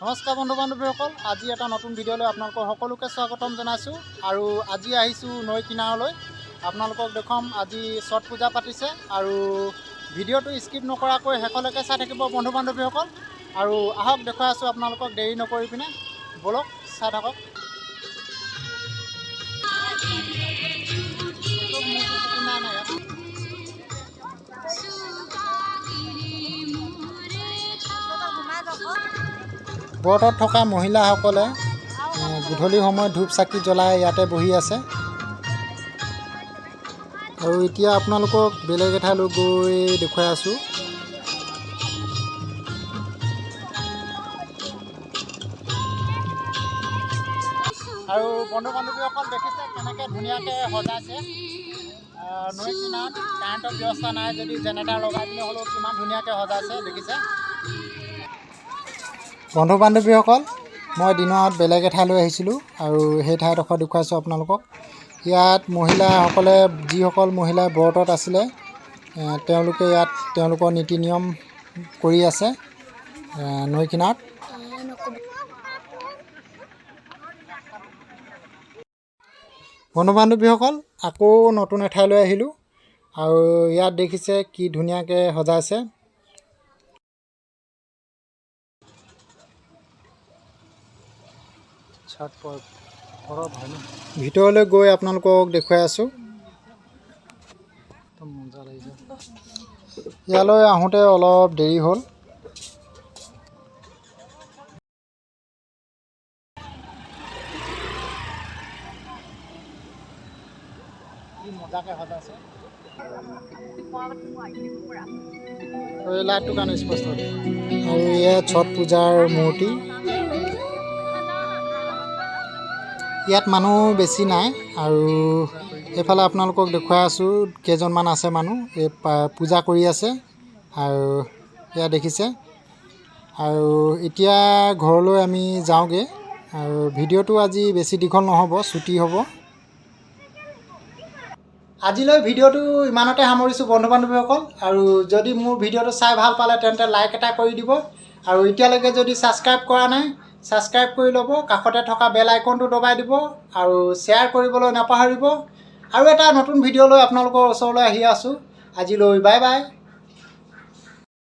নমস্কাৰ বন্ধু বান্ধৱীসকল, আজি এটা নতুন ভিডিঅ'লৈ আপোনালোকক সকলোকে স্বাগতম জনাইছোঁ। আৰু আজি আহিছোঁ নৈ কিনাৰলৈ। আপোনালোকক দেখুৱাম আজি ছট পূজা পাতিছে আৰু ভিডিঅ'টো স্কিপ নকৰাকৈ শেষলৈকে চাই থাকিব বন্ধু বান্ধৱীসকল। আৰু আহক দেখুৱাই আছোঁ আপোনালোকক, দেৰি নকৰি পিনে ব'লক চাই থাকক। ব্ৰতত থকা মহিলাসকলে গধূলি সময়ত ধূপ চাকি জ্বলাই ইয়াতে বহি আছে। আৰু এতিয়া আপোনালোকক বেলেগ এঠাইলৈ গৈ দেখুৱাই আছোঁ। আৰু বন্ধু বান্ধৱীসকল দেখিছে কেনেকৈ ধুনীয়াকৈ সজাইছে। নৈ কিনাৰত কাৰেণ্টৰ ব্যৱস্থা নাই, যদি জেনেৰেটাৰ লগাই পিনে হ'লেও কিমান ধুনীয়াকৈ সজাইছে দেখিছে। বন্ধু বান্ধৱীসকল, মই দিনত বেলেগ এঠাইলৈ আহিছিলোঁ আৰু সেই ঠাইডোখৰ দেখুৱাইছোঁ আপোনালোকক। ইয়াত মহিলাসকলে, যিসকল মহিলা ব্ৰতত আছিলে, তেওঁলোকে ইয়াত তেওঁলোকৰ নীতি নিয়ম কৰি আছে নৈ কিনাৰত। বন্ধু বান্ধৱীসকল, আকৌ নতুন এঠাইলৈ আহিলোঁ আৰু ইয়াত দেখিছে কি ধুনীয়াকৈ সজাইছে। ভিতৰলৈ গৈ আপোনালোকক দেখুৱাই আছোঁ। ইয়ালৈ আহোঁতে অলপ দেৰি হ'ল। মজাকৈ সজাইছে আৰু এই লাইটটোৰ কাৰণে স্পষ্ট। আৰু এয়া ছট পূজাৰ মূৰ্তি। ইয়াত মানুহ বেছি নাই আৰু এইফালে আপোনালোকক দেখুৱাই আছোঁ কেইজনমান আছে মানুহ, এই পূজা কৰি আছে আৰু এয়া দেখিছে। আৰু এতিয়া ঘৰলৈ আমি যাওঁগৈ আৰু ভিডিঅ'টো আজি বেছি দীঘল নহ'ব, ছুটি হ'ব। আজিলৈ ভিডিঅ'টো ইমানতে সামৰিছোঁ বন্ধু বান্ধৱীসকল। আৰু যদি মোৰ ভিডিঅ'টো চাই ভাল পালে তেন্তে লাইক এটা কৰি দিব। আৰু এতিয়ালৈকে যদি ছাবস্ক্ৰাইব কৰা নাই, ছাবস্ক্ৰাইব কৰি ল'ব, কাষতে থকা বেল আইকনটো দবাই দিব আৰু শ্বেয়াৰ কৰিবলৈ নাপাহৰিব। আৰু এটা নতুন ভিডিঅ' লৈ আপোনালোকৰ ওচৰলৈ আহি আছোঁ। আজিলৈ বাই বাই।